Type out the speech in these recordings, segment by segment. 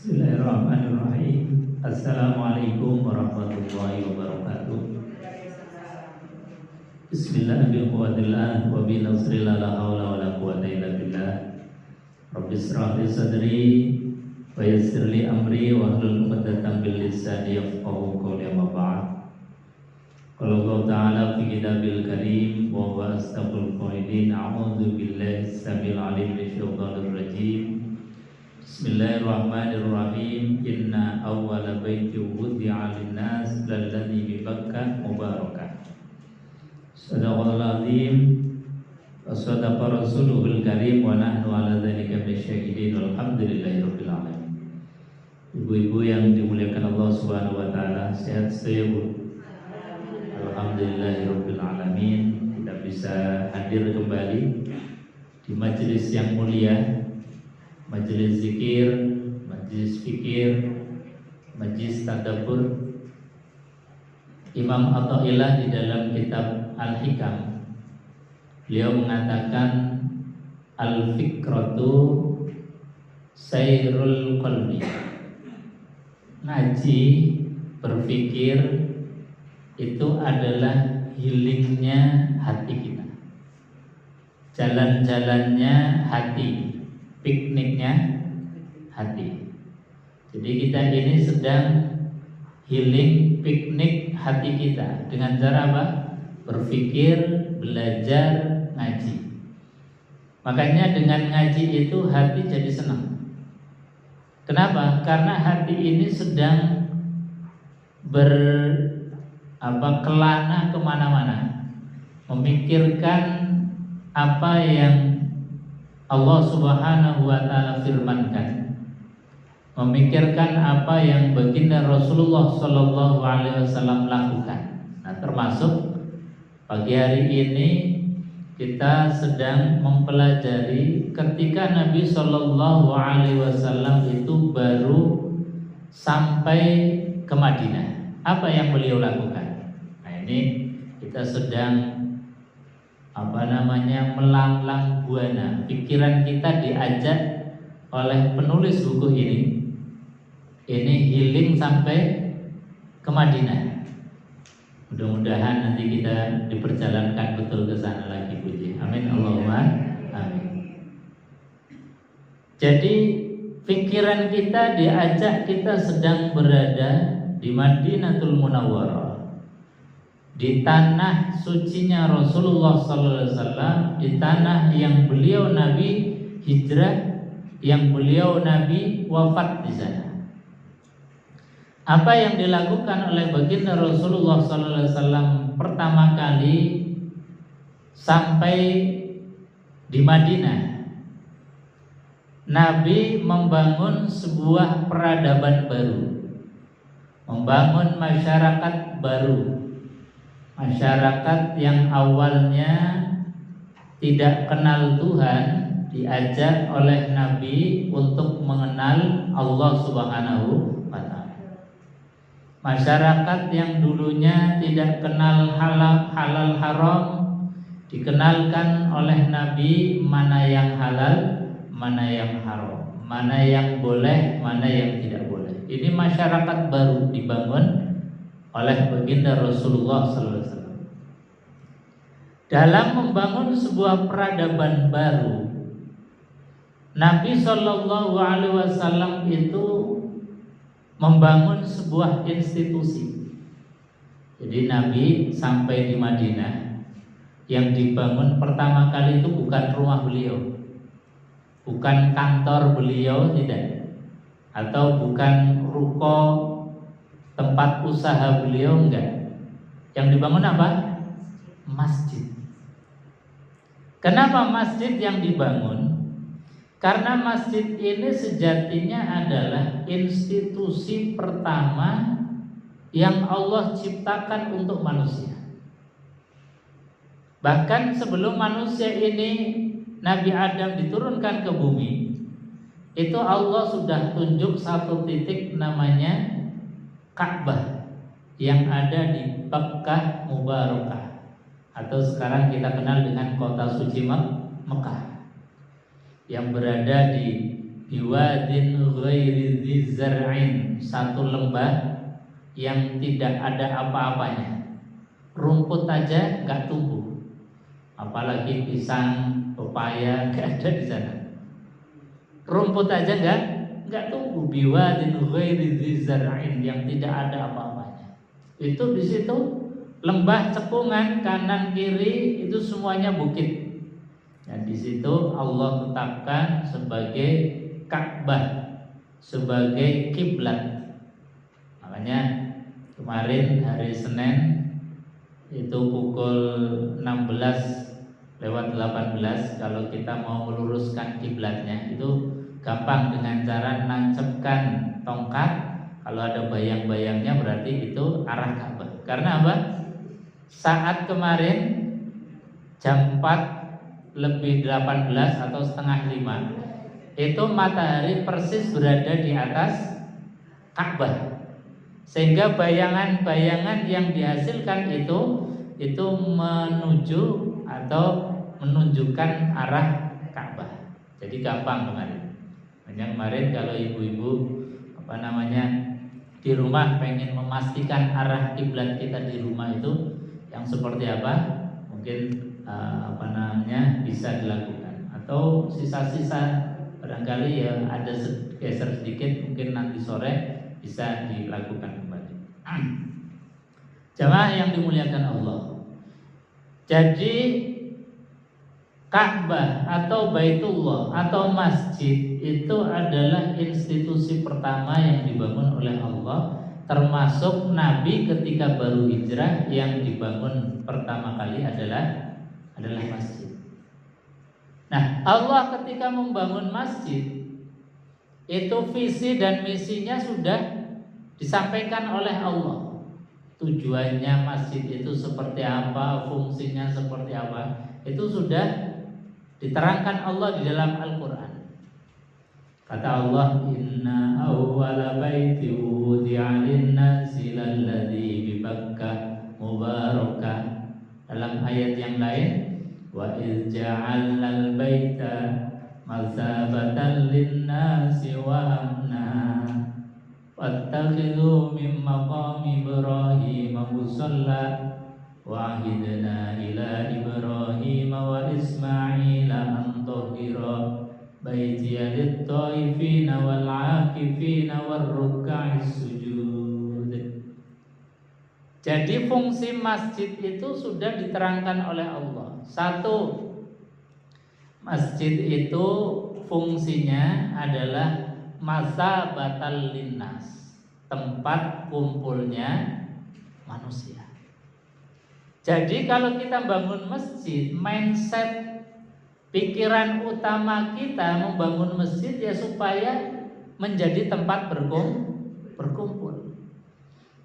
Bismillahirrahmanirrahim. Assalamualaikum warahmatullahi wabarakatuh. Bismillahirrahmanirrahim. Wa bi nasrillah la haula wala quwwata illa billah. Rabbi shrah li sadri wa yassir li amri wa hlul 'uqdatam min lisani yafqahu qawli amma ba'd. Qala Allah ta'ala fi kitabil karim wa huwa asdaqul qailin. A'udzu billahi samil alim minasyaitonir rajim. Bismillahirrahmanirrahim. Inna awwala baiti wudi'a lin-nas lalladzi bi Bakkah mubarakah. Sadaqallahul azim wa sadaqa rasuluhul karim wa nahnu 'ala dzalika minasyahidin walhamdulillahirabbil alamin. Ibu-ibu yang dimuliakan Allah Subhanahu wa taala, sehat setia Bu? Alhamdulillahirabbil alamin. Kita bisa hadir kembali di majelis yang mulia, majelis zikir, majelis fikir, majelis tadabbur. Imam Athaillah di dalam kitab Al-Hikam, beliau mengatakan al-fikratu sayrul qalbi. Ngaji, berfikir itu adalah healingnya hati kita, jalan-jalannya hati, pikniknya hati. Jadi kita ini sedang healing, piknik hati kita dengan cara apa? Berpikir, belajar, ngaji. Makanya dengan ngaji itu hati jadi senang. Kenapa? Karena hati ini sedang kelana kemana-mana, memikirkan apa yang Allah Subhanahu wa ta'ala firmankan, memikirkan apa yang baginda Rasulullah Sallallahu Alaihi Wasallam lakukan. Nah, termasuk pagi hari ini kita sedang mempelajari ketika Nabi Sallallahu Alaihi Wasallam itu baru sampai ke Madinah, apa yang beliau lakukan. Nah, ini kita sedang melanglang buana. Pikiran kita diajak oleh penulis buku ini healing sampai ke Madinah. Mudah-mudahan nanti kita diperjalankan betul ke sana lagi, puji. Amin Allahumma amin. Jadi pikiran kita diajak, kita sedang berada di Madinatul Munawwarah, di tanah sucinya Rasulullah SAW, di tanah yang beliau Nabi hijrah, yang beliau Nabi wafat di sana. Apa yang dilakukan oleh baginda Rasulullah SAW pertama kali sampai di Madinah? Nabi membangun sebuah peradaban baru, membangun masyarakat baru, masyarakat yang awalnya tidak kenal Tuhan, diajak oleh Nabi untuk mengenal Allah Subhanahu wa ta'ala. Masyarakat yang dulunya tidak kenal halal haram, dikenalkan oleh Nabi mana yang halal, mana yang haram, mana yang boleh, mana yang tidak boleh. Ini masyarakat baru dibangun oleh baginda Rasulullah SAW. Dalam membangun sebuah peradaban baru, Nabi Shallallahu Alaihi Wasallam itu membangun sebuah institusi. Jadi Nabi sampai di Madinah, yang dibangun pertama kali itu bukan rumah beliau, bukan kantor beliau, tidak, atau bukan ruko tempat usaha beliau, enggak. Yang dibangun apa? Masjid. Kenapa masjid yang dibangun? Karena masjid ini sejatinya adalah institusi pertama yang Allah ciptakan untuk manusia. Bahkan sebelum manusia ini, Nabi Adam diturunkan ke bumi, itu Allah sudah tunjuk satu titik namanya Ka'bah yang ada di Bakkah Mubarakah, atau sekarang kita kenal dengan kota suci Mekah, yang berada di biwadin ghairi dzi zar'in, satu lembah yang tidak ada apa-apanya. Rumput aja nggak tumbuh, apalagi pisang, pepaya nggak ada di sana. Rumput aja nggak tumbuh. Biwadin ghairi dzi zar'in, yang tidak ada apa-apanya. Itu di situ lembah cekungan kanan kiri itu semuanya bukit. Dan di situ Allah tetapkan sebagai Ka'bah, sebagai kiblat. Makanya kemarin hari Senin itu pukul 16:18, kalau kita mau meluruskan kiblatnya itu gampang dengan cara nancapkan tongkat. Kalau ada bayang-bayangnya berarti itu arah Ka'bah. Karena apa? Saat kemarin jam 4:18 atau setengah 5 itu matahari persis berada di atas Ka'bah, sehingga bayangan-bayangan yang dihasilkan itu menuju atau menunjukkan arah Ka'bah. Jadi gampang kemarin. Banyak kemarin kalau ibu-ibu di rumah pengen memastikan arah kiblat kita di rumah itu yang seperti apa, mungkin bisa dilakukan. Atau sisa-sisa barangkali ya ada geser sedikit, mungkin nanti sore bisa dilakukan kembali. Jamaah yang dimuliakan Allah, jadi Ka'bah atau Baitullah atau masjid itu adalah institusi pertama yang dibangun oleh Allah, termasuk Nabi ketika baru hijrah yang dibangun pertama kali adalah masjid. Nah, Allah ketika membangun masjid itu visi dan misinya sudah disampaikan oleh Allah. Tujuannya masjid itu seperti apa, fungsinya seperti apa, itu sudah diterangkan Allah di dalam Al-Quran. Kata Allah, inna awwala baiti wudi'a lin-nasi lalladzi bi Bakkah mubarakah. Dalam ayat yang lain, wa iz ja'alnal baita masabatan lin-nasi wa amna wattakhidhu min maqami Ibrahim musalla wa ahidna ila Ibrahim wa Ismaila an tahhira baitiya lit-taifina wal 'akifina war ruk'is sujud. Jadi fungsi masjid itu sudah diterangkan oleh Allah. Satu, masjid itu fungsinya adalah masabatal linnas, tempat kumpulnya manusia. Jadi kalau kita bangun masjid, mindset pikiran utama kita membangun masjid ya supaya menjadi tempat berkumpul.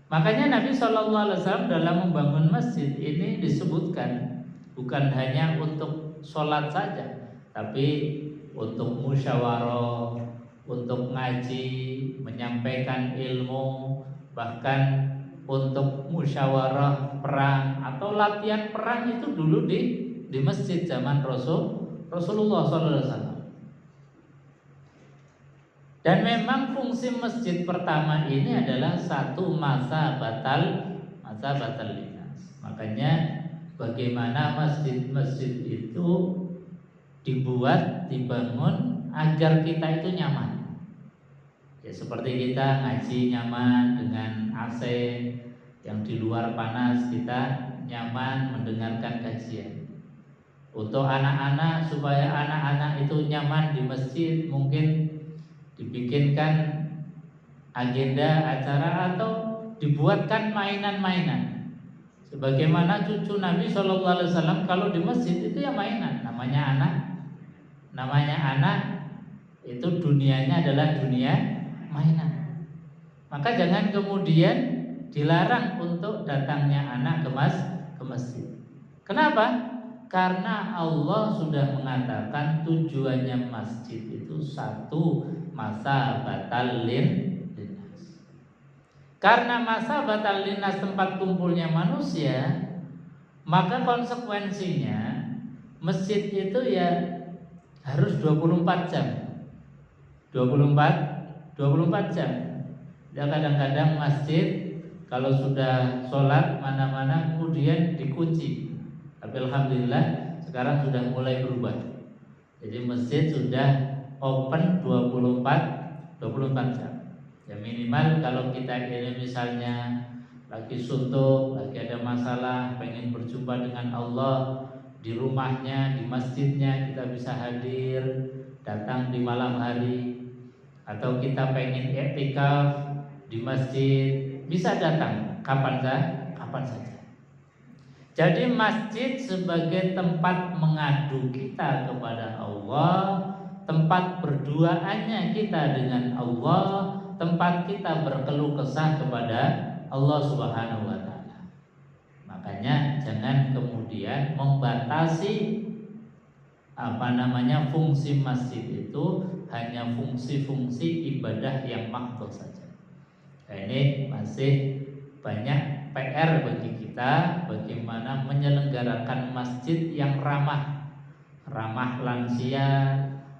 Makanya Nabi SAW dalam membangun masjid ini disebutkan bukan hanya untuk sholat saja, tapi untuk musyawarah, untuk ngaji, menyampaikan ilmu, bahkan untuk musyawarah perang atau latihan perang itu dulu di masjid zaman Rasulullah SAW. Dan memang fungsi masjid pertama ini adalah satu masabatal linnas. Makanya bagaimana masjid-masjid itu dibangun agar kita itu nyaman. Ya seperti kita ngaji nyaman dengan AC, yang di luar panas kita nyaman mendengarkan kajian. Untuk anak-anak, supaya anak-anak itu nyaman di masjid, mungkin dibikinkan agenda acara atau dibuatkan mainan-mainan. Sebagaimana cucu Nabi SAW kalau di masjid itu ya mainan, namanya anak itu dunianya adalah dunia mainan. Maka jangan kemudian dilarang untuk datangnya anak ke masjid. Kenapa? Karena Allah sudah mengatakan tujuannya masjid itu satu, masabatal linnas. Karena masabatal linnas tempat kumpulnya manusia, maka konsekuensinya masjid itu ya harus 24 jam. 24 jam. Ya, kadang-kadang masjid kalau sudah sholat mana-mana kemudian dikunci. Tapi alhamdulillah sekarang sudah mulai berubah. Jadi masjid sudah open 24 jam. Ya minimal kalau kita ini misalnya lagi suntuk, lagi ada masalah, pengen berjumpa dengan Allah di rumahnya, di masjidnya, kita bisa hadir, datang di malam hari. Atau kita pengen i'tikaf di masjid, bisa datang kapan saja. Jadi masjid sebagai tempat mengadu kita kepada Allah, tempat berduaannya kita dengan Allah, tempat kita berkeluh kesah kepada Allah Subhanahu wa taala. Makanya jangan kemudian membatasi fungsi masjid itu hanya fungsi-fungsi ibadah yang makhluk saja. Nah, ini masih banyak PR bagi kita bagaimana menyelenggarakan masjid yang ramah lansia,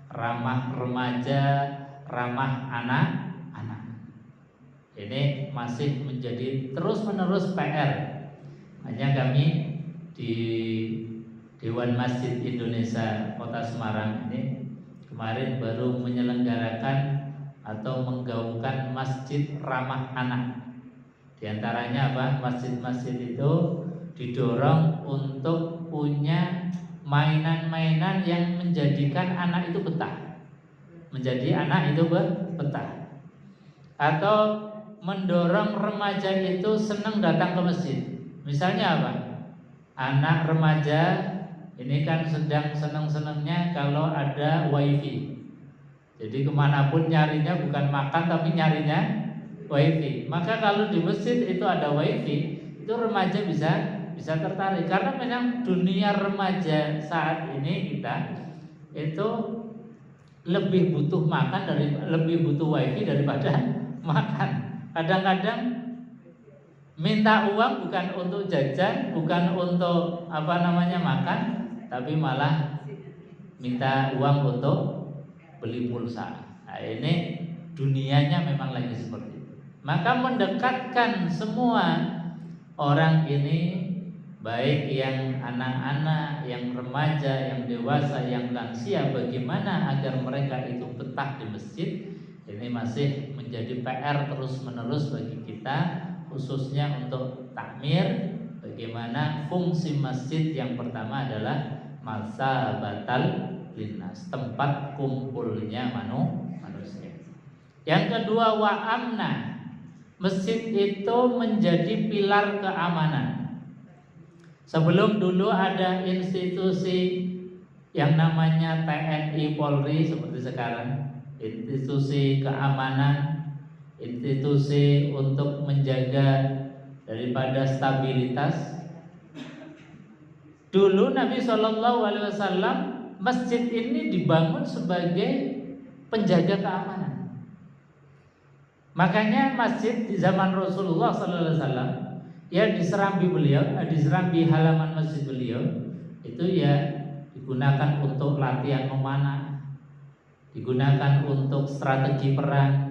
ramah remaja, ramah anak-anak. Ini masih menjadi terus-menerus PR. Hanya kami di Dewan Masjid Indonesia Kota Semarang ini kemarin baru menyelenggarakan atau menggaungkan masjid ramah anak. Di antaranya apa? Masjid-masjid itu didorong untuk punya mainan-mainan yang menjadikan anak itu betah. Menjadi anak itu betah. Atau mendorong remaja itu senang datang ke masjid. Misalnya apa? Anak remaja ini kan sedang senang-senangnya kalau ada wifi. Jadi kemanapun nyarinya bukan makan tapi nyarinya wifi. Maka kalau di masjid itu ada wifi, itu remaja bisa tertarik. Karena memang dunia remaja saat ini kita itu lebih butuh lebih butuh wifi daripada makan. Kadang-kadang minta uang bukan untuk jajan, bukan untuk makan, tapi malah minta uang untuk beli pulsa. Nah, ini dunianya memang lagi seperti itu. Maka mendekatkan semua orang ini, baik yang anak-anak, yang remaja, yang dewasa, yang lansia, bagaimana agar mereka itu betah di masjid, ini masih menjadi PR terus-menerus bagi kita, khususnya untuk takmir. Bagaimana fungsi masjid yang pertama adalah masabatal linnas, tempat kumpulnya manusia. Yang kedua wa amna, masjid itu menjadi pilar keamanan. Sebelum dulu ada institusi yang namanya TNI Polri seperti sekarang, institusi keamanan, institusi untuk menjaga daripada stabilitas. Dulu Nabi SAW masjid ini dibangun sebagai penjaga keamanan. Makanya masjid di zaman Rasulullah SAW ya di serambi halaman masjid beliau itu ya digunakan untuk latihan memanah, digunakan untuk strategi perang,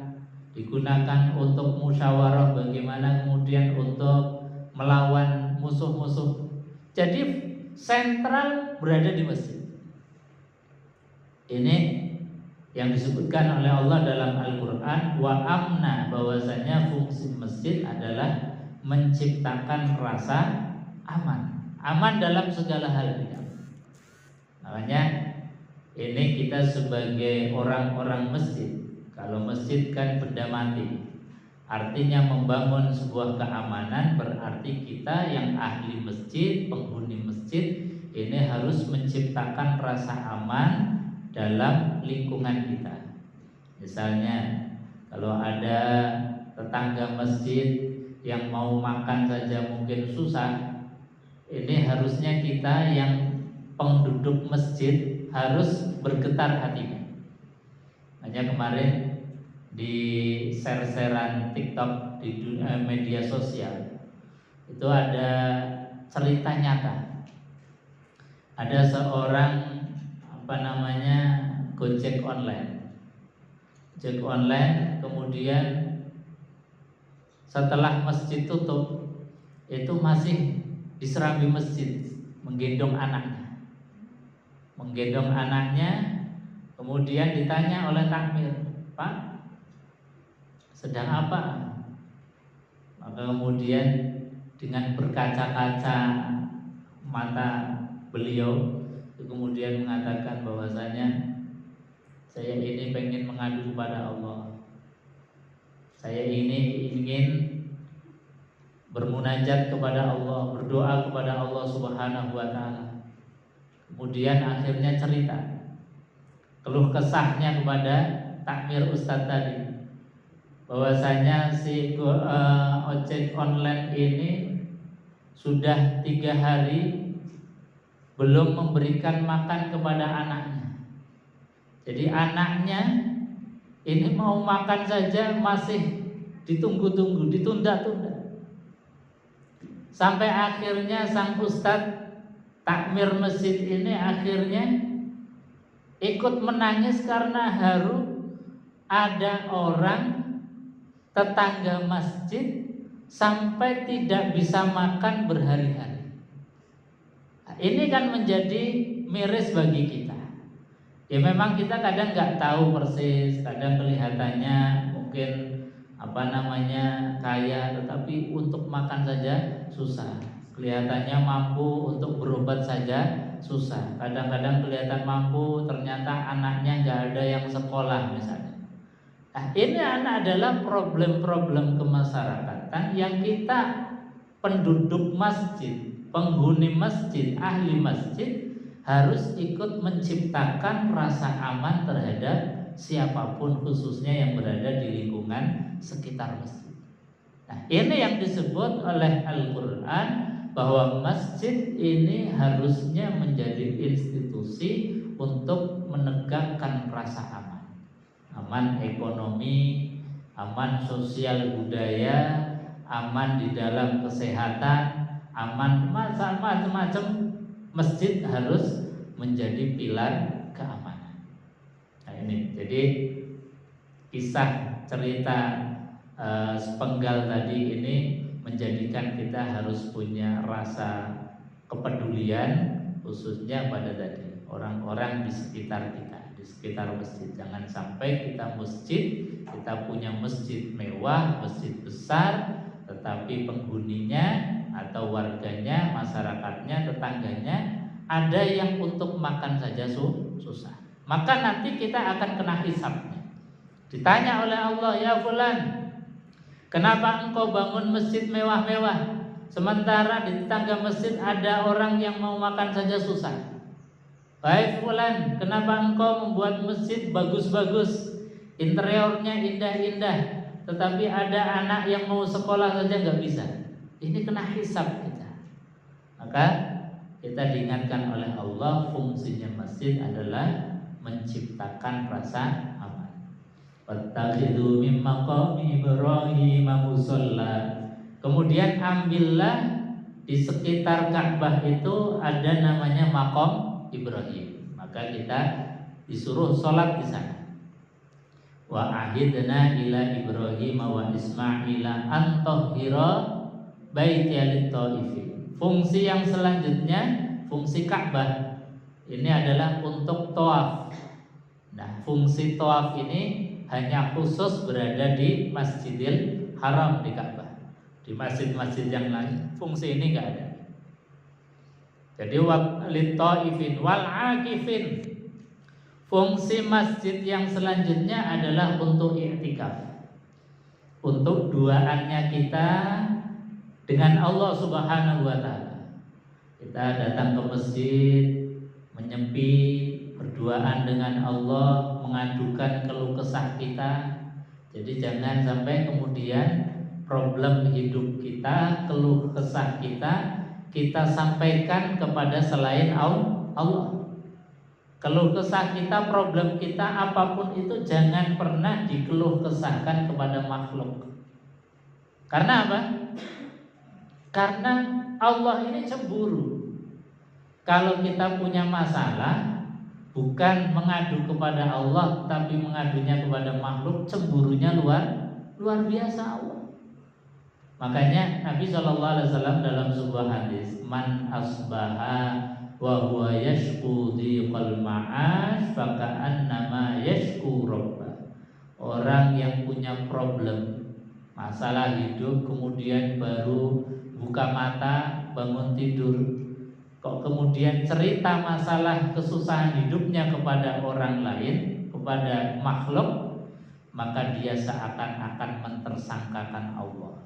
digunakan untuk musyawarah bagaimana kemudian untuk melawan musuh-musuh. Jadi sentral berada di masjid. Ini yang disebutkan oleh Allah dalam Al-Quran, wa amna, bahwasanya fungsi masjid adalah menciptakan rasa aman. Aman dalam segala hal. Makanya ini kita sebagai orang-orang masjid, kalau masjid kan benda mati, artinya membangun sebuah keamanan, berarti kita yang ahli masjid, penghuni masjid, ini harus menciptakan rasa aman dalam lingkungan kita. Misalnya kalau ada tetangga masjid yang mau makan saja mungkin susah, ini harusnya kita yang penduduk masjid harus bergetar hatinya. Hanya kemarin di share-sharean TikTok di media sosial itu ada cerita nyata. Ada seorang Gojek online. ojek online, kemudian setelah masjid tutup itu masih di serambi masjid menggendong anaknya, kemudian ditanya oleh takmir, "Pak, sedang apa?" Maka kemudian dengan berkaca-kaca mata beliau itu kemudian mengatakan bahwasanya saya ini pengen mengadu kepada Allah, saya ini ingin bermunajat kepada Allah, berdoa kepada Allah Subhanahu wa taala. Kemudian akhirnya cerita keluh kesahnya kepada takmir Ustadz tadi, bahwasanya si ojek online ini sudah 3 hari belum memberikan makan kepada anaknya. Jadi anaknya ini mau makan saja masih ditunggu-tunggu, ditunda-tunda. Sampai akhirnya sang ustadz takmir masjid ini akhirnya ikut menangis karena haru ada orang tetangga masjid sampai tidak bisa makan berhari-hari. Nah, ini kan menjadi miris bagi kita. Ya memang kita kadang nggak tahu persis, kadang kelihatannya mungkin kaya, tetapi untuk makan saja susah. Kelihatannya mampu untuk berobat saja susah. Kadang-kadang kelihatan mampu, ternyata anaknya nggak ada yang sekolah misalnya. Nah, ini adalah problem-problem kemasyarakatan yang kita penduduk masjid, penghuni masjid, ahli masjid harus ikut menciptakan rasa aman terhadap siapapun, khususnya yang berada di lingkungan sekitar masjid. Nah, ini yang disebut oleh Al-Quran bahwa masjid ini harusnya menjadi institusi untuk menegakkan rasa aman. Aman ekonomi, aman sosial budaya, aman di dalam kesehatan, aman macam-macam. Masjid harus menjadi pilar keamanan. Nah ini, jadi kisah cerita sepenggal tadi ini menjadikan kita harus punya rasa kepedulian, khususnya pada tadi orang-orang di sekitar kita, di sekitar masjid. Jangan sampai kita punya masjid mewah, masjid besar, tetapi penghuninya atau warganya, masyarakatnya, tetangganya ada yang untuk makan saja susah. Maka nanti kita akan kena hisabnya. Ditanya oleh Allah, "Ya fulan, kenapa engkau bangun masjid mewah-mewah, sementara di tetangga masjid ada orang yang mau makan saja susah? Baik fulan, kenapa engkau membuat masjid bagus-bagus, interiornya indah-indah, tetapi ada anak yang mau sekolah saja nggak bisa?" Ini kena hisab kita. Maka kita diingatkan oleh Allah, fungsinya masjid adalah menciptakan rasa aman. Wattakhidhu min maqami Ibrahim musalla. Kemudian ambillah di sekitar Ka'bah itu ada namanya maqam Ibrahim. Maka kita disuruh sholat di sana. Wa ahidna ila Ibrahim wa Ismaila an tahhira baiti lit-taifin. Fungsi yang selanjutnya, fungsi Ka'bah ini adalah untuk tawaf. Nah, fungsi tawaf ini hanya khusus berada di Masjidil Haram di Ka'bah. Di masjid-masjid yang lain fungsi ini enggak ada. Jadi lit-taifin wal akifin. Fungsi masjid yang selanjutnya adalah untuk i'tikaf. Untuk duaannya kita dengan Allah Subhanahu wa taala. Kita datang ke masjid, menyepi, berduaan dengan Allah, mengadukan keluh kesah kita. Jadi jangan sampai kemudian problem hidup kita, keluh kesah kita sampaikan kepada selain Allah. Keluh kesah kita, problem kita apapun itu jangan pernah dikeluh kesahkan kepada makhluk. Karena apa? Karena Allah ini cemburu. Kalau kita punya masalah, bukan mengadu kepada Allah tapi mengadunya kepada makhluk, cemburunya luar biasa Allah. Makanya Nabi SAW dalam sebuah hadis, man asbaha wa huwa yashku dhiqal ma'ash faka'annama yashku rabbah. Orang yang punya problem masalah hidup kemudian baru buka mata bangun tidur, kok kemudian cerita masalah kesusahan hidupnya kepada orang lain, kepada makhluk, maka dia seakan-akan mentersangkakan Allah,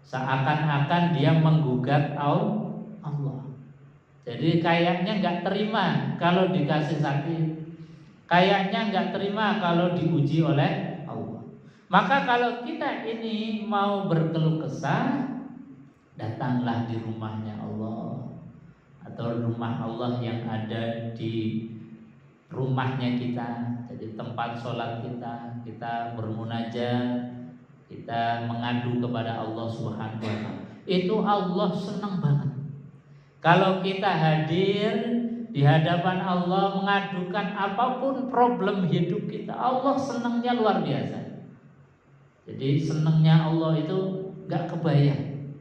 seakan-akan dia menggugat Allah. Jadi kayaknya nggak terima kalau dikasih sakit, kayaknya nggak terima kalau diuji oleh Allah. Maka kalau kita ini mau berkeluh kesah, datanglah di rumahnya Allah atau rumah Allah yang ada di rumahnya kita. Jadi tempat sholat kita bermunajat, kita mengadu kepada Allah Subhanahu wa Ta'ala. Itu Allah senang banget kalau kita hadir di hadapan Allah mengadukan apapun problem hidup kita. Allah senangnya luar biasa. Jadi senangnya Allah itu gak kebayang.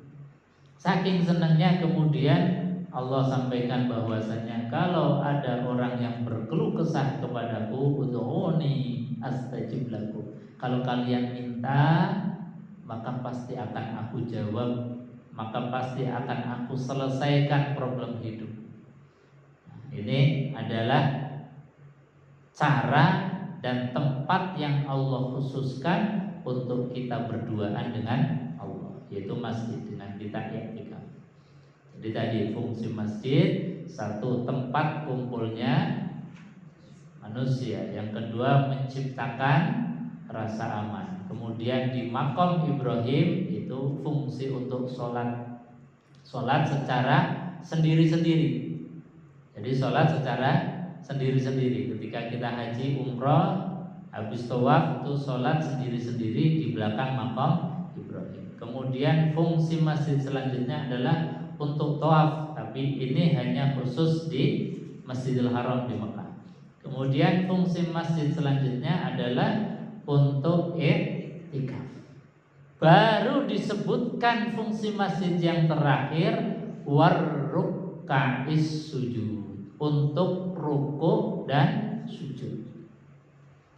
Saking senangnya kemudian Allah sampaikan bahwasanya kalau ada orang yang berkeluh kesah kepadaku, ud'uni astajib lakum. Kalau kalian minta, maka pasti akan aku jawab, maka pasti akan aku selesaikan problem hidup. Nah, ini adalah cara dan tempat yang Allah khususkan untuk kita berduaan dengan Allah, yaitu masjid, dengan kita i'tikaf. Jadi tadi fungsi masjid, satu tempat kumpulnya manusia, yang kedua menciptakan rasa aman. Kemudian di Maqam Ibrahim itu fungsi untuk sholat secara sendiri-sendiri. Jadi sholat secara sendiri-sendiri. Ketika kita haji umroh, habis tawaf itu sholat sendiri-sendiri di belakang Maqam Ibrahim. Kemudian fungsi masjid selanjutnya adalah untuk tawaf, tapi ini hanya khusus di Masjidil Haram di Mekah. Kemudian fungsi masjid selanjutnya adalah untuk i'tikaf. Baru disebutkan fungsi masjid yang terakhir, warruk'is sujud, untuk ruku dan sujud.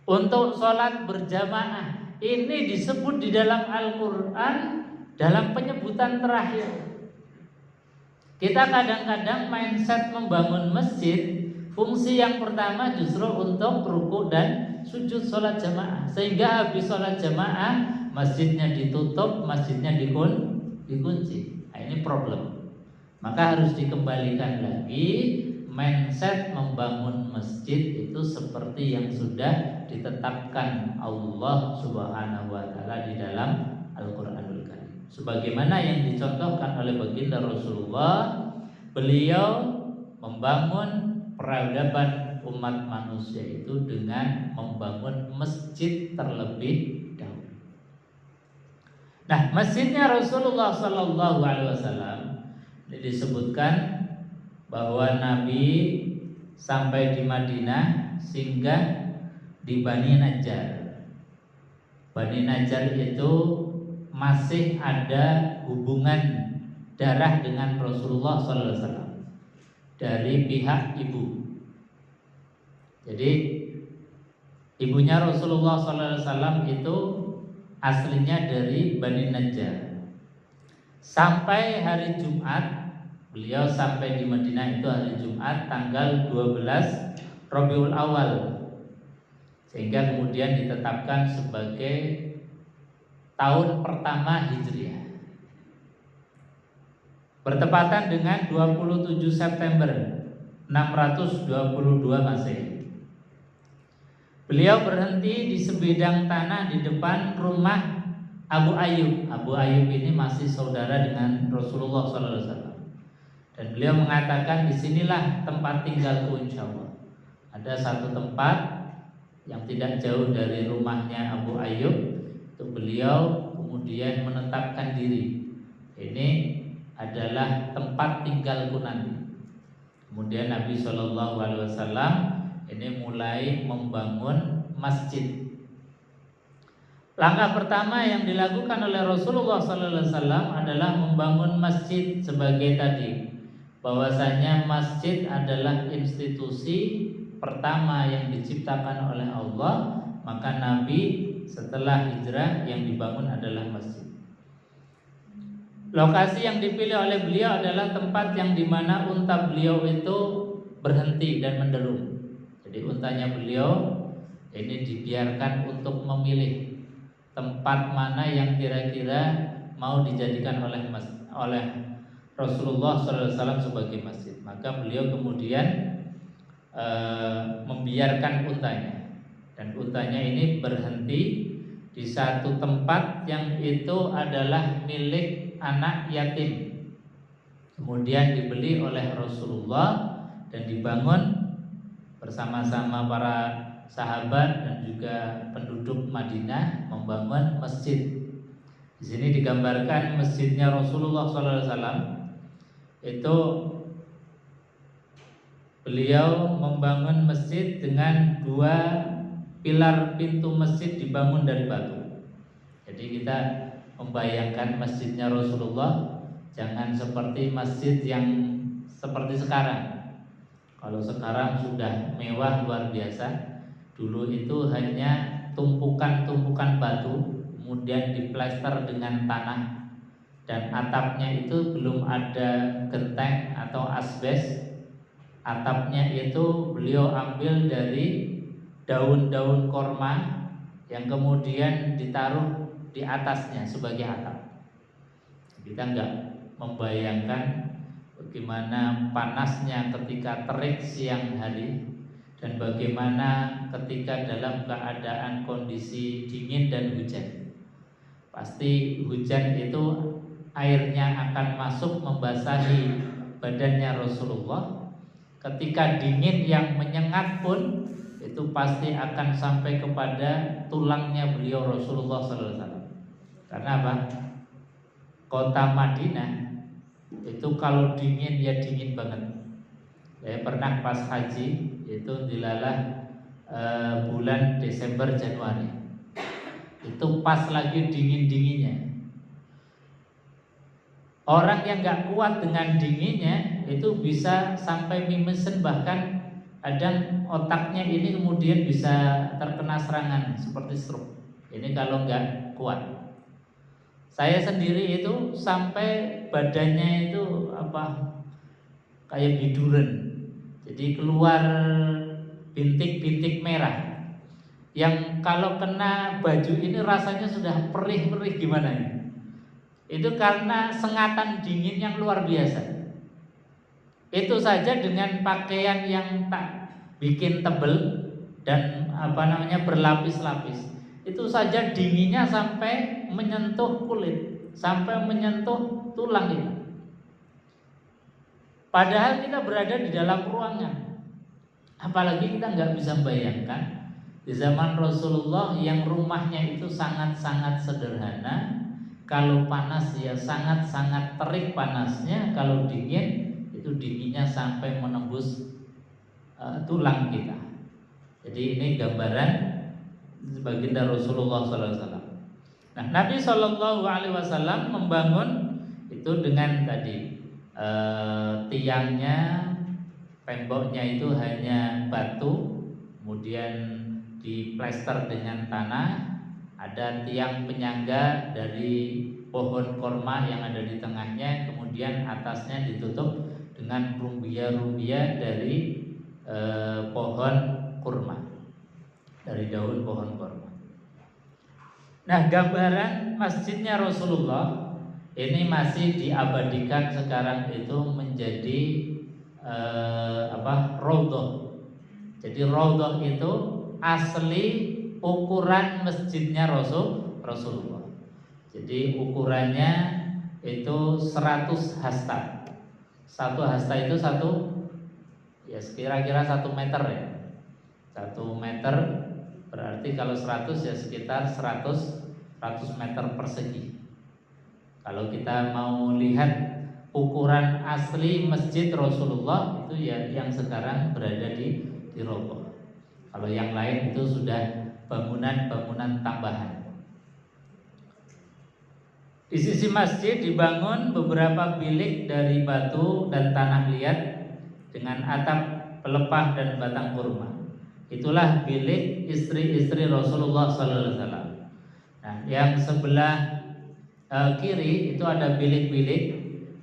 Untuk sholat berjamaah, ini disebut di dalam Al-Quran dalam penyebutan terakhir. Kita kadang-kadang mindset membangun masjid, fungsi yang pertama justru untuk ruku dan sujud sholat jamaah. Sehingga habis sholat jamaah, masjidnya ditutup, masjidnya dikunci. Nah, ini problem. Maka harus dikembalikan lagi, mindset membangun masjid itu seperti yang sudah ditetapkan Allah Subhanahu wa Ta'ala di dalam Al-Qur'anul Karim. Sebagaimana yang dicontohkan oleh baginda Rasulullah, beliau membangun peradaban umat manusia itu dengan membangun masjid terlebih dahulu. Nah, masjidnya Rasulullah Sallallahu Alaihi Wasallam disebutkan bahwa Nabi sampai di Madinah singgah di Bani Najjar. Bani Najjar itu masih ada hubungan darah dengan Rasulullah SAW dari pihak ibu. Jadi ibunya Rasulullah SAW itu aslinya dari Bani Najjar. Sampai hari Jumat, beliau sampai di Madinah itu hari Jumat tanggal 12 Rabiul Awal, sehingga kemudian ditetapkan sebagai tahun pertama Hijriah, bertepatan dengan 27 September 622 Masehi. Beliau berhenti di sebidang tanah di depan rumah Abu Ayyub. Abu Ayyub ini masih saudara dengan Rasulullah SAW. Dan beliau mengatakan, disinilah tempat tinggalku insya Allah. Ada satu tempat yang tidak jauh dari rumahnya Abu Ayyub. Itu beliau kemudian menetapkan diri, ini adalah tempat tinggalku nanti. Kemudian Nabi SAW ini mulai membangun masjid. Langkah pertama yang dilakukan oleh Rasulullah SAW adalah membangun masjid sebagai tadi, bahwasanya masjid adalah institusi pertama yang diciptakan oleh Allah. Maka Nabi setelah hijrah yang dibangun adalah masjid. Lokasi yang dipilih oleh beliau adalah tempat yang dimana unta beliau itu berhenti dan mendelung. Jadi untanya beliau ini dibiarkan untuk memilih tempat mana yang kira-kira mau dijadikan oleh Rasulullah SAW sebagai masjid. Maka beliau kemudian membiarkan untanya, dan untanya ini berhenti di satu tempat yang itu adalah milik anak yatim. Kemudian dibeli oleh Rasulullah dan dibangun bersama-sama para sahabat dan juga penduduk Madinah membangun masjid. Di sini digambarkan masjidnya Rasulullah SAW. Itu beliau membangun masjid dengan 2 pilar pintu masjid dibangun dari batu. Jadi kita membayangkan masjidnya Rasulullah jangan seperti masjid yang seperti sekarang. Kalau sekarang sudah mewah luar biasa. Dulu itu hanya tumpukan-tumpukan batu, kemudian diplester dengan tanah, dan atapnya itu belum ada genteng atau asbes. Atapnya itu beliau ambil dari daun-daun korma yang kemudian ditaruh di atasnya sebagai atap. Kita enggak membayangkan bagaimana panasnya ketika terik siang hari, dan bagaimana ketika dalam keadaan kondisi dingin dan hujan. Pasti hujan itu airnya akan masuk membasahi badannya Rasulullah. Ketika dingin yang menyengat pun itu pasti akan sampai kepada tulangnya beliau Rasulullah SAW. Karena apa? Kota Madinah itu kalau dingin ya dingin banget. Saya pernah pas haji itu dilalah bulan Desember Januari. Itu pas lagi dingin-dinginnya. Orang yang nggak kuat dengan dinginnya itu bisa sampai mimesen, bahkan kadang otaknya ini kemudian bisa terkena serangan seperti stroke. Ini kalau nggak kuat. Saya sendiri itu sampai badannya itu kayak biduran. Jadi keluar bintik-bintik merah yang kalau kena baju ini rasanya sudah perih-perih gimana ya. Itu karena sengatan dingin yang luar biasa. Itu saja dengan pakaian yang tak bikin tebel dan berlapis-lapis. Itu saja dinginnya sampai menyentuh kulit, sampai menyentuh tulang itu. Padahal kita berada di dalam ruangan. Apalagi kita nggak bisa bayangkan di zaman Rasulullah yang rumahnya itu sangat-sangat sederhana. Kalau panas ya sangat-sangat terik panasnya. Kalau dingin itu dinginnya sampai menembus tulang kita. Jadi ini gambaran baginda Rasulullah SAW. Nah, Nabi SAW membangun itu dengan tadi tiangnya, temboknya itu hanya batu, kemudian diplester dengan tanah. Ada tiang penyangga dari pohon korma yang ada di tengahnya, kemudian atasnya ditutup dengan rumbia-rumbia dari pohon kurma, dari daun pohon kurma. Nah, gambaran masjidnya Rasulullah ini masih diabadikan sekarang itu menjadi raudhah. Jadi raudhah itu asli ukuran masjidnya Rasulullah. Jadi ukurannya itu 100 hasta. 1 hasta itu kira-kira 1 meter ya. 1 meter berarti kalau 100 ya sekitar 100 meter persegi. Kalau kita mau lihat ukuran asli masjid Rasulullah itu ya yang sekarang berada di Raudhah. Kalau yang lain itu sudah bangunan-bangunan tambahan. Di sisi masjid dibangun beberapa bilik dari batu dan tanah liat dengan atap pelepah dan batang kurma. Itulah bilik istri-istri Rasulullah SAW. Nah, yang sebelah kiri itu ada bilik-bilik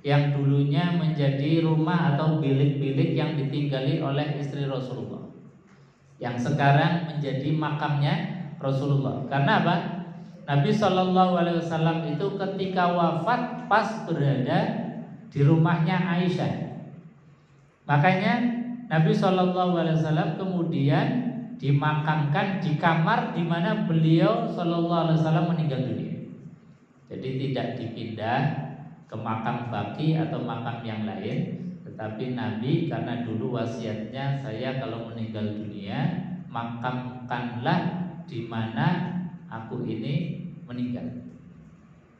yang dulunya menjadi rumah atau bilik-bilik yang ditinggali oleh istri Rasulullah, yang sekarang menjadi makamnya Rasulullah. Karena apa? Nabi SAW itu ketika wafat pas berada di rumahnya Aisyah. Makanya Nabi SAW kemudian dimakamkan di kamar di mana beliau SAW meninggal dunia. Jadi tidak dipindah ke makam baki atau makam yang lain, tetapi Nabi karena dulu wasiatnya, saya kalau meninggal dunia makamkanlah di mana aku ini meninggal.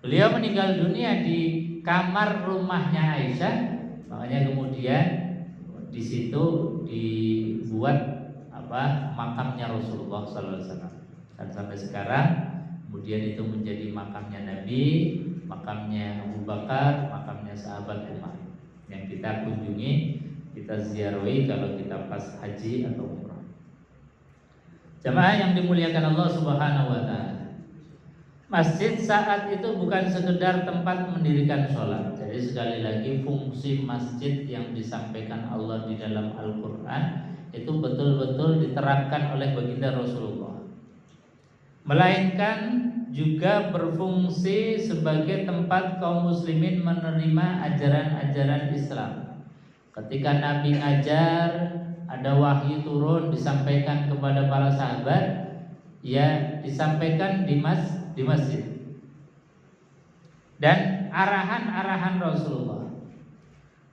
Beliau meninggal dunia di kamar rumahnya Aisyah, makanya kemudian di situ dibuat makamnya Rasulullah SAW. Dan sampai sekarang kemudian itu menjadi makamnya Nabi, makamnya Abu Bakar, makamnya sahabat Umar yang kita kunjungi, kita ziarahi kalau kita pas haji atau umrah. Jamaah yang dimuliakan Allah Subhanahu wa taala. Masjid saat itu bukan sekedar tempat mendirikan sholat. Jadi sekali lagi fungsi masjid yang disampaikan Allah di dalam Al-Quran itu betul-betul diterapkan oleh baginda Rasulullah, melainkan juga berfungsi sebagai tempat kaum muslimin menerima ajaran-ajaran Islam. Ketika Nabi ngajar, ada wahyu turun disampaikan kepada para sahabat, ya disampaikan di masjid. Dan arahan-arahan Rasulullah,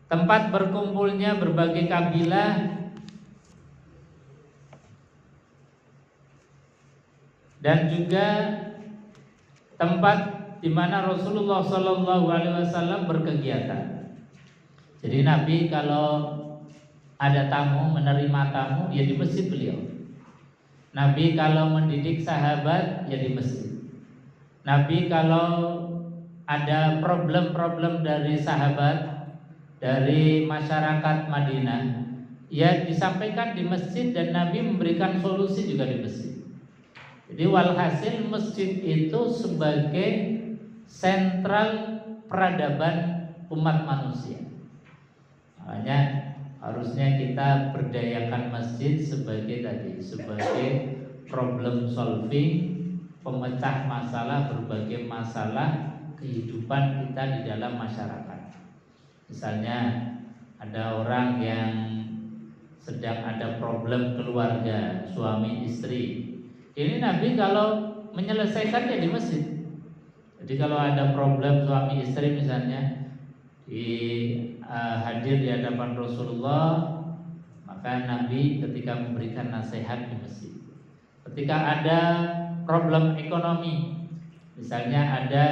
tempat berkumpulnya berbagai kabilah dan juga tempat di mana Rasulullah SAW berkegiatan. Jadi Nabi kalau ada tamu, menerima tamu, ya di masjid beliau. Nabi kalau mendidik sahabat, ya di masjid. Nabi kalau ada problem-problem dari sahabat, dari masyarakat Madinah, ya disampaikan di masjid dan Nabi memberikan solusi juga di masjid. Jadi walhasil masjid itu sebagai sentral peradaban umat manusia. Makanya harusnya kita berdayakan masjid sebagai problem solving, pemecah masalah berbagai masalah kehidupan kita di dalam masyarakat. Misalnya ada orang yang sedang ada problem keluarga, suami istri. Ini Nabi kalau menyelesaikannya di masjid. Jadi kalau ada problem suami istri misalnya hadir di hadapan Rasulullah, maka Nabi ketika memberikan nasihat di masjid. Ketika ada problem ekonomi, misalnya ada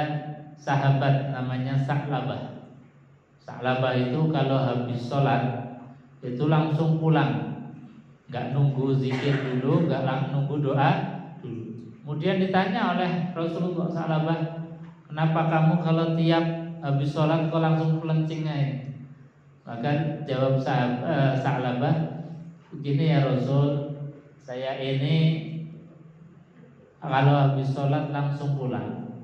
sahabat namanya Sa'labah. Sa'labah itu kalau habis sholat itu langsung pulang, nggak nunggu zikir dulu, nggak nunggu doa dulu. Kemudian ditanya oleh Rasulullah, Sa'labah, kenapa kamu kalau tiap habis sholat kok langsung pelencing aja? Maka jawab Sa'labah, begini ya Rasul, saya ini kalau habis sholat langsung pulang,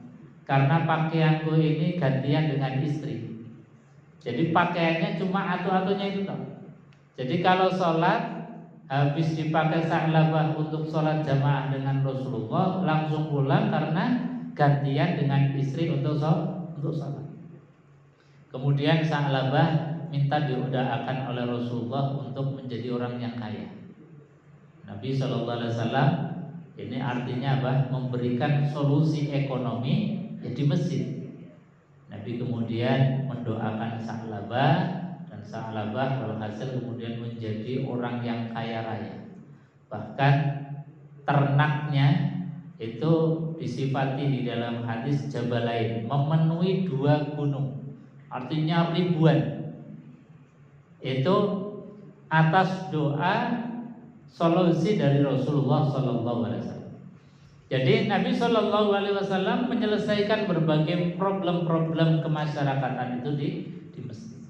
karena pakaianku ini gantian dengan istri. Jadi pakaiannya cuma atu-atunya itu toh. Jadi kalau sholat habis dipakai Sa'labah untuk sholat jamaah dengan Rasulullah, langsung pulang karena gantian dengan istri untuk sholat. Kemudian Sa'labah minta didoakan oleh Rasulullah untuk menjadi orang yang kaya. Nabi SAW ini artinya apa? Memberikan solusi ekonomi ya di masjid. Nabi kemudian mendoakan Sa'labah, dan Sa'labah berhasil kemudian menjadi orang yang kaya raya. Bahkan ternaknya itu disifati di dalam hadis Jabalain, memenuhi 2 gunung. Artinya ribuan. Itu atas doa solusi dari Rasulullah Sallallahu Alaihi Wasallam. Jadi Nabi Sallallahu Alaihi Wasallam menyelesaikan berbagai problem-problem kemasyarakatan itu di masjid.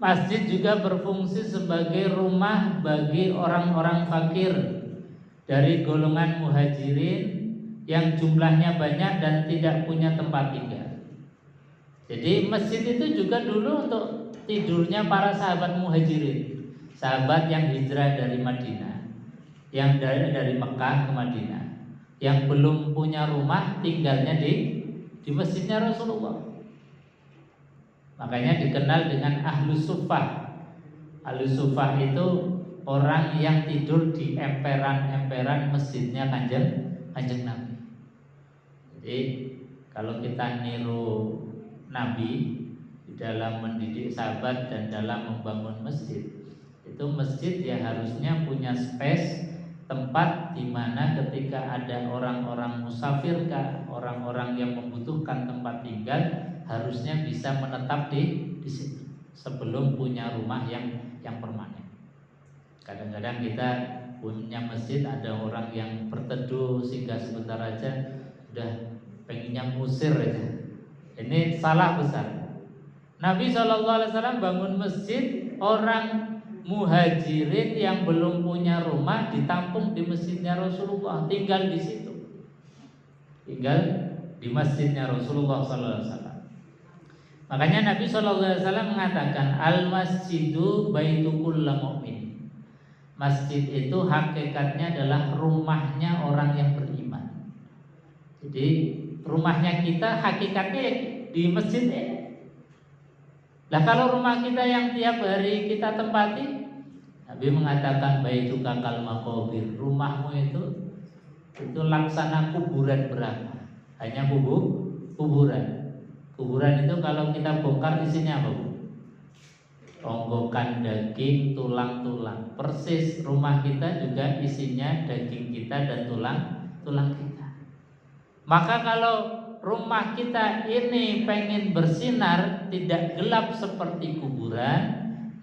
Masjid juga berfungsi sebagai rumah bagi orang-orang fakir dari golongan muhajirin yang jumlahnya banyak dan tidak punya tempat tinggal. Jadi masjid itu juga dulu untuk tidurnya para sahabat muhajirin, sahabat yang hijrah dari Madinah, yang dari Mekah ke Madinah, yang belum punya rumah tinggalnya di masjidnya Rasulullah. Makanya dikenal dengan Ahlus Suffah. Ahlus Suffah itu orang yang tidur di emperan-emperan masjidnya Kanjeng Nabi. Jadi kalau kita niru Nabi di dalam mendidik sahabat dan dalam membangun masjid, itu masjid ya harusnya punya space, tempat di mana ketika ada orang-orang musafir, orang-orang yang membutuhkan tempat tinggal, harusnya bisa menetap di situ sebelum punya rumah yang permanen. Kadang-kadang kita punya masjid, ada orang yang berteduh sehingga sebentar aja udah pengennya ngusir aja. Ini salah besar. Nabi SAW bangun masjid, orang muhajirin yang belum punya rumah ditampung di masjidnya Rasulullah, tinggal di situ, tinggal di masjidnya Rasulullah SAW. Makanya Nabi SAW mengatakan al-masjidu baitu kulli mu'min. Masjid itu hakikatnya adalah rumahnya orang yang beriman. Jadi rumahnya kita hakikatnya di masjid ini. Lah kalau rumah kita yang tiap hari kita tempati, Nabi mengatakan baitu kakal maqabir, rumahmu itu laksana kuburan berapa? Hanya kuburan. Kuburan itu kalau kita bongkar isinya apa, Bu? Ronggokan daging, tulang-tulang. Persis rumah kita juga isinya daging kita dan tulang kita. Maka kalau rumah kita ini pengen bersinar, tidak gelap seperti kuburan,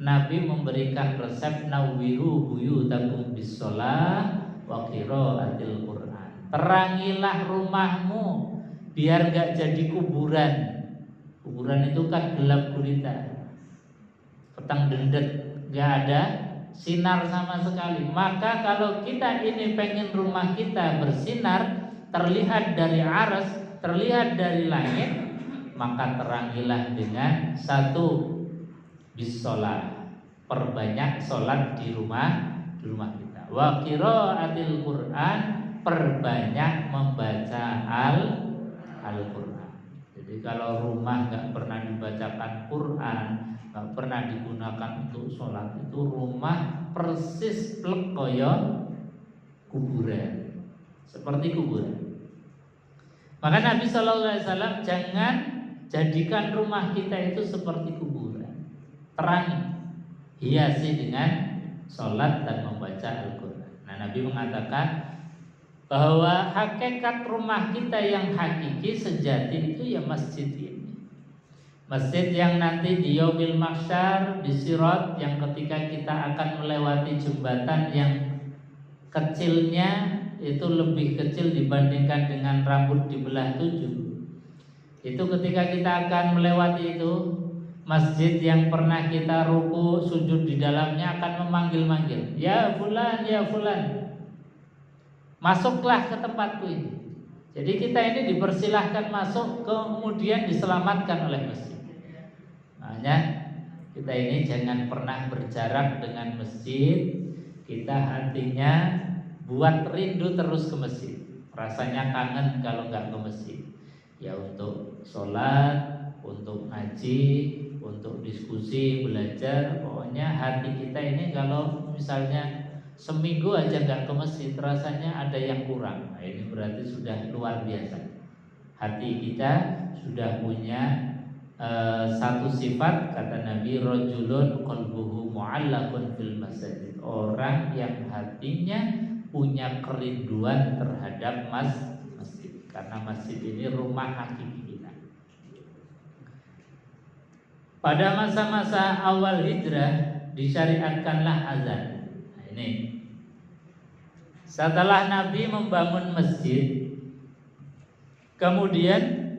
Nabi memberikan resep nawwiru buyutakum bis-shalah wa qiraatil Qur'an. Terangilah rumahmu biar gak jadi kuburan. Kuburan itu kan gelap gulita, petang dendet, gak ada sinar sama sekali. Maka kalau kita ini pengen rumah kita bersinar, terlihat dari aras, terlihat dari langit, maka terangilah dengan satu bis-shalah, perbanyak sholat di rumah kita. Wa qiraatil Qur'an, perbanyak membaca Al-Qur'an. Jadi kalau rumah nggak pernah dibacakan Quran, nggak pernah digunakan untuk sholat, itu rumah persis plek koyo kuburan, seperti kuburan. Maka Nabi SAW jangan jadikan rumah kita itu seperti kuburan. Terangi, hiasi dengan sholat dan membaca Al-Quran. Nah, Nabi mengatakan bahwa hakikat rumah kita yang hakiki sejati itu ya masjid ini. Masjid yang nanti di yaumil mahsyar, di sirat, yang ketika kita akan melewati jembatan yang kecilnya itu lebih kecil dibandingkan dengan rambut dibelah 7. Itu ketika kita akan melewati itu, masjid yang pernah kita ruku sujud di dalamnya akan memanggil-manggil, ya fulan, ya fulan, masuklah ke tempatku ini. Jadi kita ini dipersilahkan masuk, kemudian diselamatkan oleh masjid. Makanya kita ini jangan pernah berjarak dengan masjid. Kita hatinya buat rindu terus ke masjid. Rasanya kangen kalau nggak ke masjid. Ya untuk sholat, untuk ngaji, untuk diskusi, belajar. Pokoknya hati kita ini kalau misalnya seminggu aja nggak ke masjid, rasanya ada yang kurang. Nah, ini berarti sudah luar biasa. Hati kita sudah punya satu sifat, kata Nabi, rajulun qalbuhu mu'allaqun fil masjid. Orang yang hatinya punya kerinduan terhadap masjid, karena masjid ini rumah hakiki kita. Pada masa-masa awal hijrah disyariatkanlah azan. Ini setelah Nabi membangun masjid, kemudian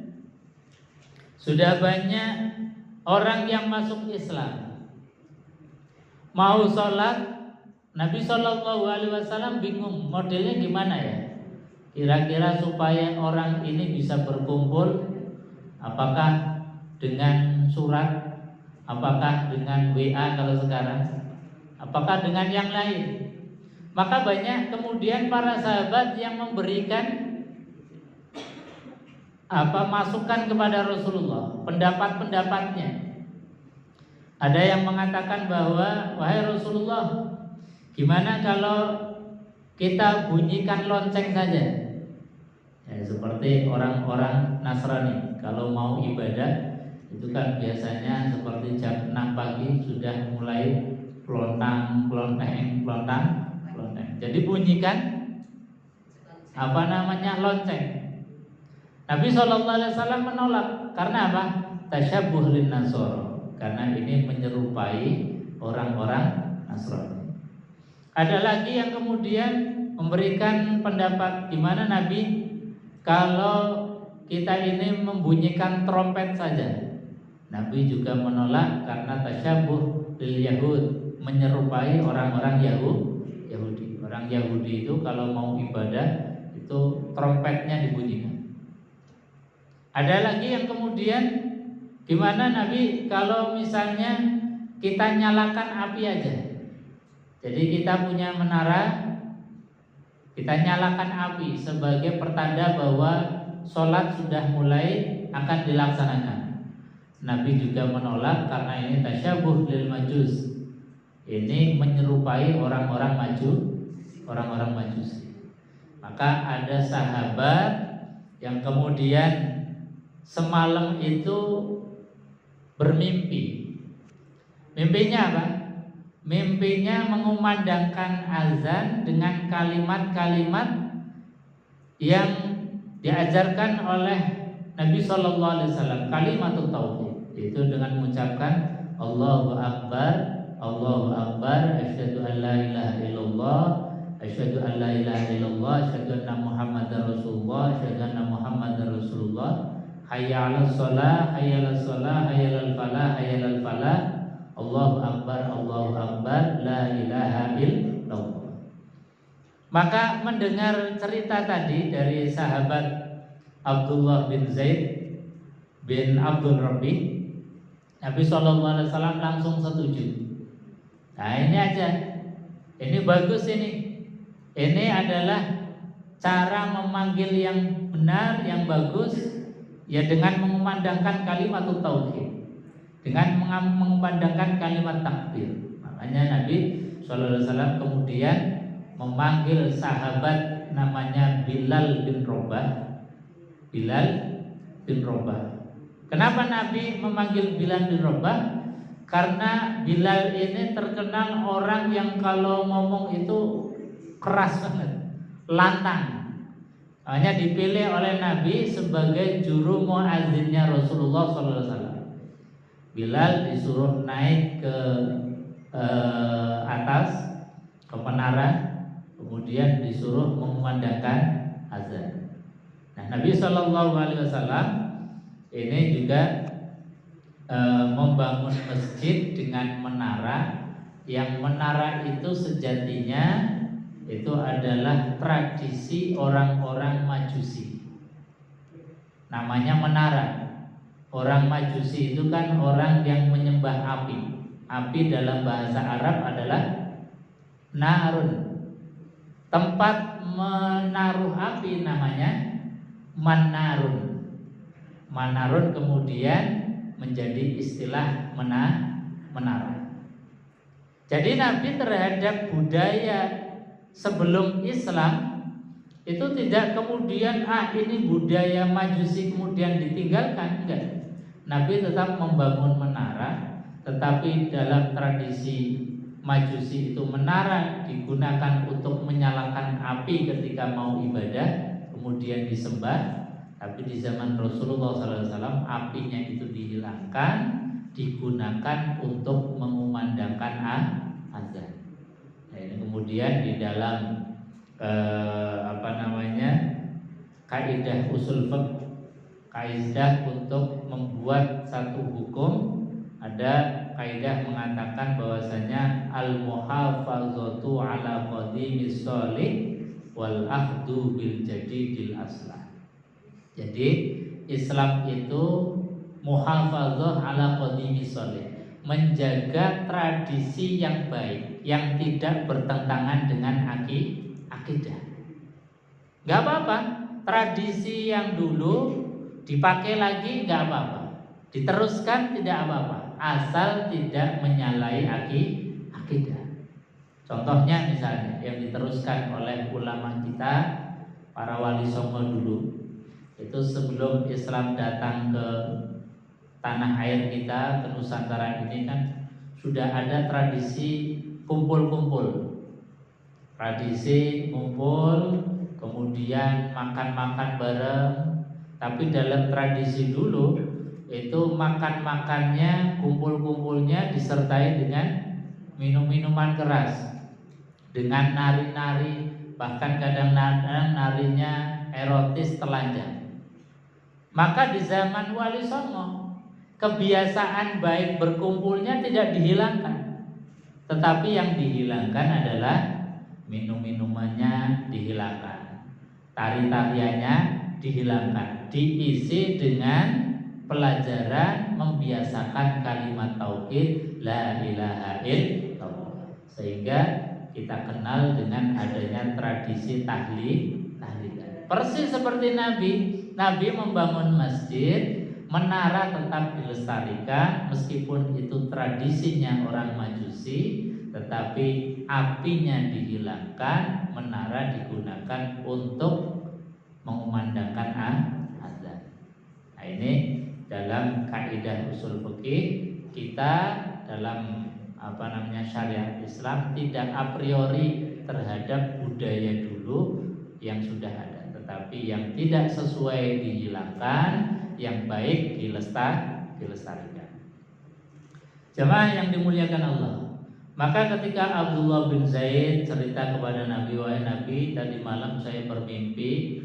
sudah banyak orang yang masuk Islam. Mau sholat, Nabi SAW bingung modelnya gimana ya. Kira-kira supaya orang ini bisa berkumpul, apakah dengan surat, apakah dengan WA kalau sekarang, apakah dengan yang lain. Maka banyak kemudian para sahabat yang memberikan masukan kepada Rasulullah, pendapat-pendapatnya. Ada yang mengatakan bahwa, wahai Rasulullah, gimana kalau kita bunyikan lonceng saja? Ya, seperti orang-orang Nasrani kalau mau ibadah itu kan biasanya seperti jam 6 pagi sudah mulai pelontang. Jadi bunyikan lonceng. Nabi SAW menolak karena apa? Tasyabbuh lin Nasara, karena ini menyerupai orang-orang Nasrani. Ada lagi yang kemudian memberikan pendapat gimana Nabi kalau kita ini membunyikan trompet saja. Nabi juga menolak karena tasyabbuh lil Yahud, menyerupai orang-orang Yahudi. Orang Yahudi itu kalau mau ibadah itu trompetnya dibunyikan. Ada lagi yang kemudian gimana Nabi kalau misalnya kita nyalakan api aja. Jadi kita punya menara, kita nyalakan api sebagai pertanda bahwa sholat sudah mulai akan dilaksanakan. Nabi juga menolak karena ini tasyabuh lil majus. Ini menyerupai orang-orang Majusi. Maka ada sahabat yang kemudian semalam itu bermimpi. Mimpinya apa? Mimpinya mengumandangkan azan dengan kalimat-kalimat yang diajarkan oleh Nabi SAW, kalimatut tauhid, itu dengan mengucapkan Allahu Akbar, Allahu Akbar, asyhadu an la ilaha illallah, asyhadu an la ilaha illallah, asyhadu anna Muhammadar Rasulullah, asyhadu anna Muhammadar Rasulullah, hayya 'alas shalah, hayya 'alas shalah, hayya 'alal falah, hayya 'alal falah, Allahu Akbar, Allahu Akbar, la ilaha illallah. Maka mendengar cerita tadi dari sahabat Abdullah bin Zaid bin Abdul Rabbi, Nabi SAW langsung setuju. Nah ini aja, ini bagus ini. Ini adalah cara memanggil yang benar, yang bagus, ya dengan mengumandangkan kalimat tauhid, dengan mengumandangkan kalimat takbir. Makanya Nabi SAW kemudian memanggil sahabat namanya Bilal bin Rabah. Kenapa Nabi memanggil Bilal bin Rabah? Karena Bilal ini terkenal orang yang kalau ngomong itu keras banget, lantang. Hanya dipilih oleh Nabi sebagai juru muazzinnya Rasulullah SAW. Bilal disuruh naik ke atas, ke menara, kemudian disuruh mengumandangkan azan. Nah, Nabi SAW ini juga membangun masjid dengan menara, yang menara itu sejatinya itu adalah tradisi orang-orang Majusi. Namanya menara. Orang Majusi itu kan orang yang menyembah api. Api dalam bahasa Arab adalah narun. Tempat menaruh api namanya manarun. Manarun kemudian menjadi istilah menara. Jadi Nabi terhadap budaya sebelum Islam itu tidak kemudian ini budaya Majusi kemudian ditinggalkan, enggak. Nabi tetap membangun menara, tetapi dalam tradisi Majusi itu menara digunakan untuk menyalakan api ketika mau ibadah, kemudian disembah. Tapi di zaman Rasulullah SAW apinya itu dihilangkan, digunakan untuk mengumandangkan azan. Nah, ini kemudian di dalam kaidah usul fiqh, kaidah untuk membuat satu hukum, ada kaidah mengatakan bahwasanya al muhafazatu ala qadimis sholih wal akhdu bil jadidil aslah. Jadi Islam itu muhafazah ala qadimis sholih, menjaga tradisi yang baik yang tidak bertentangan dengan akidah. Gak apa-apa, tradisi yang dulu dipakai lagi gak apa-apa, diteruskan tidak apa-apa, asal tidak menyalahi akidah. Contohnya misalnya yang diteruskan oleh ulama kita, para wali songo dulu, itu sebelum Islam datang ke tanah air kita, ke Nusantara ini kan sudah ada tradisi kumpul-kumpul. Tradisi kumpul, kemudian makan-makan bareng. Tapi dalam tradisi dulu itu makan-makannya, kumpul-kumpulnya disertai dengan minum-minuman keras, dengan nari-nari, bahkan kadang-kadang narinya erotis telanjang. Maka di zaman Wali Songo, kebiasaan baik berkumpulnya tidak dihilangkan, tetapi yang dihilangkan adalah minum-minumannya dihilangkan, tari-tariannya dihilangkan, diisi dengan pelajaran membiasakan kalimat tauhid la ilaha illallah, sehingga kita kenal dengan adanya tradisi tahlilan. Persis seperti Nabi membangun masjid, menara tetap dilestarikan meskipun itu tradisinya orang Majusi, tetapi apinya dihilangkan, menara digunakan untuk mengumandangkan azan. Nah, ini dalam kaidah usul fikih kita, dalam syariat Islam tidak a priori terhadap budaya dulu yang sudah ada, tetapi yang tidak sesuai dihilangkan, yang baik dilestarikan. Jemaah yang dimuliakan Allah, maka ketika Abdullah bin Zaid cerita kepada Nabi, wahai Nabi, tadi malam saya bermimpi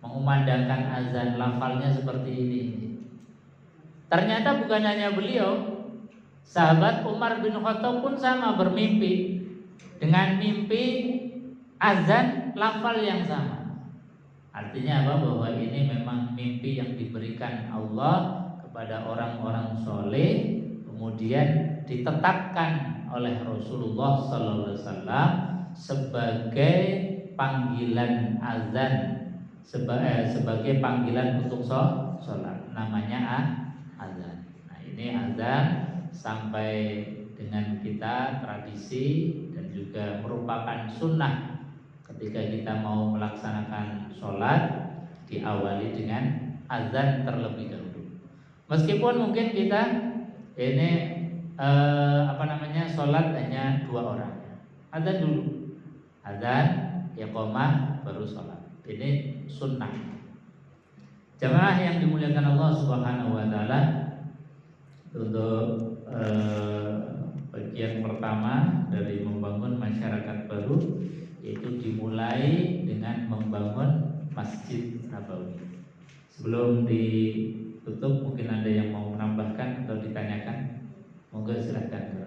mengumandangkan azan, lafalnya seperti ini. Ternyata bukan hanya beliau, sahabat Umar bin Khattab pun sama bermimpi dengan mimpi azan lafal yang sama. Artinya apa? Bahwa ini memang mimpi yang diberikan Allah kepada orang-orang soleh, kemudian ditetapkan oleh Rasulullah SAW sebagai panggilan azan, sebagai panggilan untuk sholat, namanya azan. Nah, ini azan sampai dengan kita tradisi dan juga merupakan sunnah. Ketika kita mau melaksanakan sholat, diawali dengan azan terlebih dahulu. Meskipun mungkin kita ini sholat hanya 2 orang, azan dulu, azan, iqamah, baru sholat. Ini sunnah. Jemaah yang dimuliakan Allah Subhanahu Wa Taala, untuk bagian pertama dari membangun masyarakat baru, yaitu dimulai dengan membangun Masjid Nabawi. Sebelum ditutup, mungkin ada yang mau menambahkan atau ditanyakan, monggo silakan.